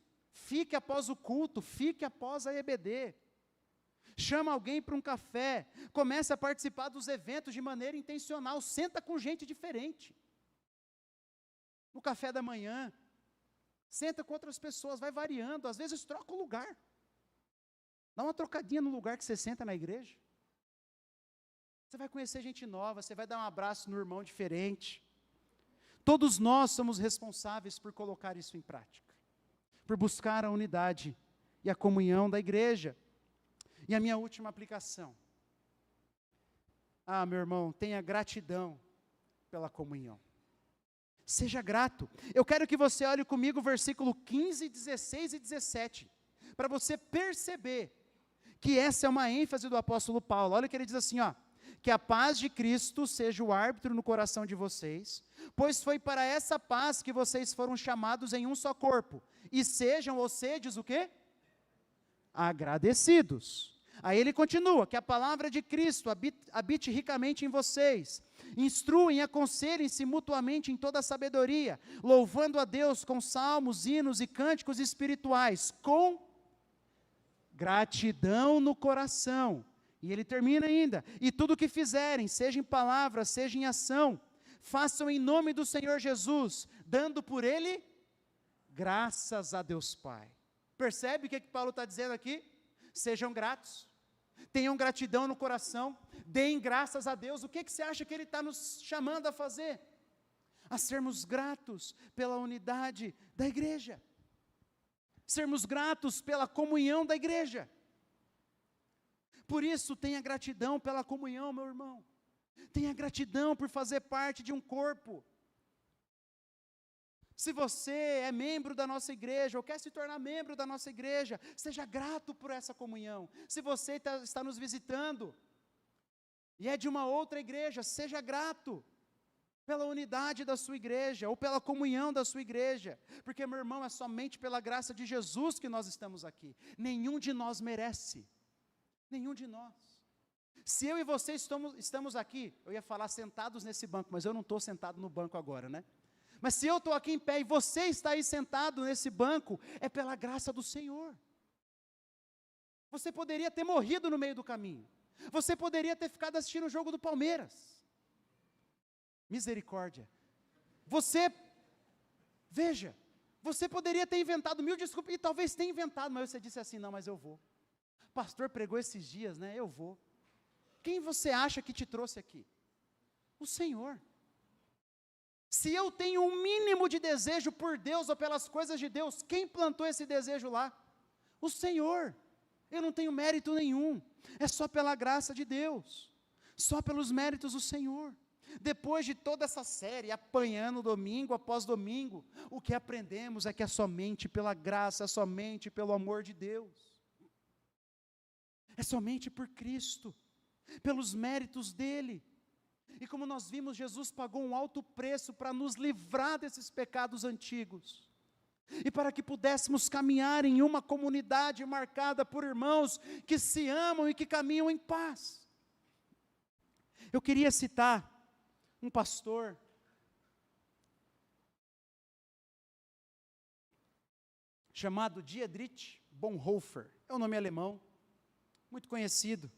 Fique após o culto, fique após a EBD. Chama alguém para um café, comece a participar dos eventos de maneira intencional, senta com gente diferente. No café da manhã, senta com outras pessoas, vai variando, às vezes troca o lugar. Dá uma trocadinha no lugar que você senta na igreja. Você vai conhecer gente nova, você vai dar um abraço no irmão diferente. Todos nós somos responsáveis por colocar isso em prática, por buscar a unidade e a comunhão da igreja. E a minha última aplicação. Meu irmão, tenha gratidão pela comunhão. Seja grato. Eu quero que você olhe comigo o versículo 15, 16 e 17, para você perceber que essa é uma ênfase do apóstolo Paulo. Olha o que ele diz assim, que a paz de Cristo seja o árbitro no coração de vocês, pois foi para essa paz que vocês foram chamados em um só corpo, e sejam ou sedes o quê? Agradecidos. Aí ele continua, que a palavra de Cristo habite ricamente em vocês, instruem e aconselhem-se mutuamente em toda a sabedoria, louvando a Deus com salmos, hinos e cânticos espirituais, com gratidão no coração. E ele termina ainda, e tudo o que fizerem, seja em palavra, seja em ação, façam em nome do Senhor Jesus, dando por ele graças a Deus Pai. Percebe o que Paulo está dizendo aqui? Sejam gratos, tenham gratidão no coração, deem graças a Deus. O que você acha que ele está nos chamando a fazer? A sermos gratos pela unidade da igreja, sermos gratos pela comunhão da igreja. Por isso, tenha gratidão pela comunhão, meu irmão. Tenha gratidão por fazer parte de um corpo. Se você é membro da nossa igreja, ou quer se tornar membro da nossa igreja, seja grato por essa comunhão. Se você está nos visitando, e é de uma outra igreja, seja grato pela unidade da sua igreja, ou pela comunhão da sua igreja, porque, meu irmão, é somente pela graça de Jesus que nós estamos aqui. Nenhum de nós merece, nenhum de nós. Se eu e você estamos aqui, eu ia falar sentados nesse banco, mas eu não estou sentado no banco agora, né? Mas se eu estou aqui em pé e você está aí sentado nesse banco, é pela graça do Senhor. Você poderia ter morrido no meio do caminho. Você poderia ter ficado assistindo o jogo do Palmeiras. Misericórdia. Veja, você poderia ter inventado 1000 desculpas, e talvez tenha inventado, mas você disse assim, não, mas eu vou. O pastor pregou esses dias, né, eu vou. Quem você acha que te trouxe aqui? O Senhor. Se eu tenho um mínimo de desejo por Deus ou pelas coisas de Deus, quem plantou esse desejo lá? O Senhor. Eu não tenho mérito nenhum, é só pela graça de Deus, só pelos méritos do Senhor. Depois de toda essa série, apanhando domingo após domingo, o que aprendemos é que é somente pela graça, é somente pelo amor de Deus, é somente por Cristo, pelos méritos dEle. E como nós vimos, Jesus pagou um alto preço para nos livrar desses pecados antigos, e para que pudéssemos caminhar em uma comunidade marcada por irmãos que se amam e que caminham em paz. Eu queria citar um pastor, chamado Dietrich Bonhoeffer, é um nome alemão, muito conhecido,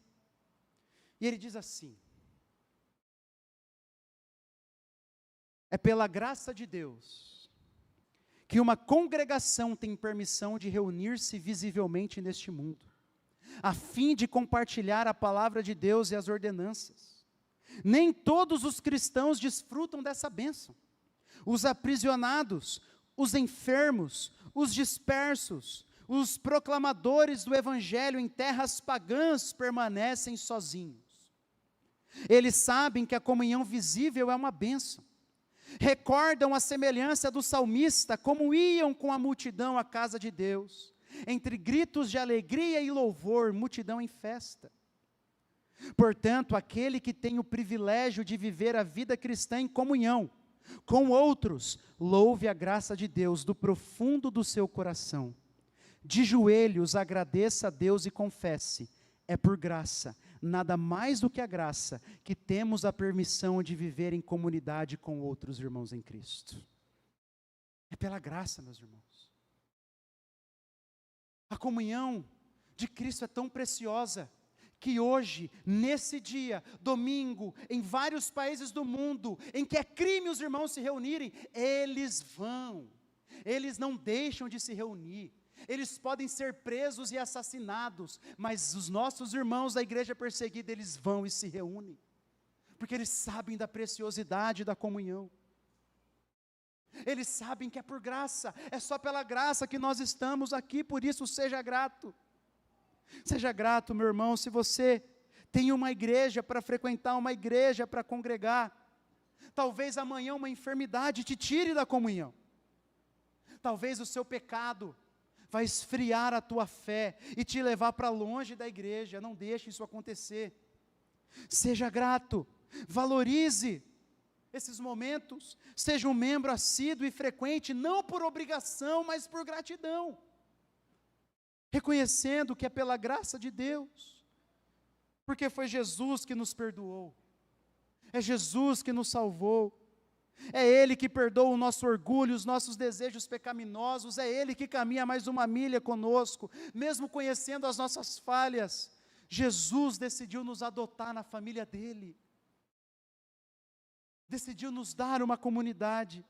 e ele diz assim: é pela graça de Deus que uma congregação tem permissão de reunir-se visivelmente neste mundo, a fim de compartilhar a palavra de Deus e as ordenanças. Nem todos os cristãos desfrutam dessa bênção. Os aprisionados, os enfermos, os dispersos, os proclamadores do evangelho em terras pagãs permanecem sozinhos. Eles sabem que a comunhão visível é uma bênção. Recordam a semelhança do salmista, como iam com a multidão à casa de Deus, entre gritos de alegria e louvor, multidão em festa. Portanto, aquele que tem o privilégio de viver a vida cristã em comunhão com outros, louve a graça de Deus do profundo do seu coração. De joelhos agradeça a Deus e confesse: é por graça, nada mais do que a graça, que temos a permissão de viver em comunidade com outros irmãos em Cristo. É pela graça, meus irmãos. A comunhão de Cristo é tão preciosa, que hoje, nesse dia, domingo, em vários países do mundo, em que é crime os irmãos se reunirem, eles vão, eles não deixam de se reunir. Eles podem ser presos e assassinados, mas os nossos irmãos da igreja perseguida, eles vão e se reúnem, porque eles sabem da preciosidade da comunhão. Eles sabem que é por graça, é só pela graça que nós estamos aqui, por isso seja grato. Seja grato, meu irmão, se você tem uma igreja para frequentar, uma igreja para congregar. Talvez amanhã uma enfermidade te tire da comunhão. Talvez o seu pecado vai esfriar a tua fé e te levar para longe da igreja. Não deixe isso acontecer. Seja grato, valorize esses momentos, seja um membro assíduo e frequente, não por obrigação, mas por gratidão. Reconhecendo que é pela graça de Deus, porque foi Jesus que nos perdoou, é Jesus que nos salvou, é Ele que perdoa o nosso orgulho, os nossos desejos pecaminosos, é Ele que caminha mais uma milha conosco, mesmo conhecendo as nossas falhas. Jesus decidiu nos adotar na família dEle, decidiu nos dar uma comunidade.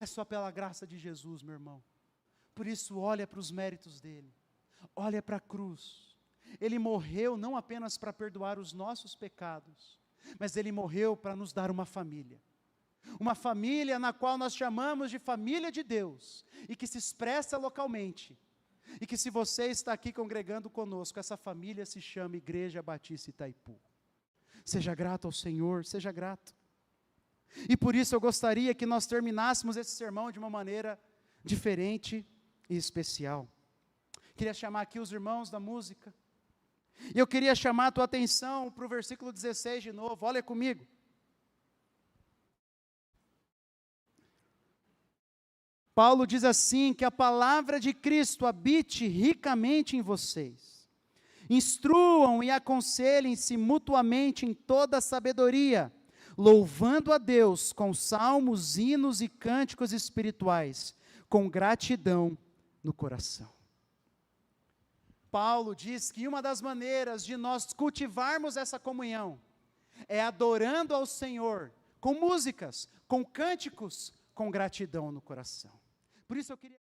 É só pela graça de Jesus, meu irmão. Por isso, olha para os méritos dele, olha para a cruz. Ele morreu não apenas para perdoar os nossos pecados, mas Ele morreu para nos dar uma família na qual nós chamamos de família de Deus, e que se expressa localmente, e que se você está aqui congregando conosco, essa família se chama Igreja Batista Itaipu. Seja grato ao Senhor, seja grato. E por isso eu gostaria que nós terminássemos esse sermão de uma maneira diferente e especial. Queria chamar aqui os irmãos da música, e eu queria chamar a tua atenção para o versículo 16 de novo, olha comigo. Paulo diz assim: que a palavra de Cristo habite ricamente em vocês, instruam e aconselhem-se mutuamente em toda a sabedoria, louvando a Deus com salmos, hinos e cânticos espirituais, com gratidão no coração. Paulo diz que uma das maneiras de nós cultivarmos essa comunhão é adorando ao Senhor com músicas, com cânticos, com gratidão no coração. Por isso eu queria...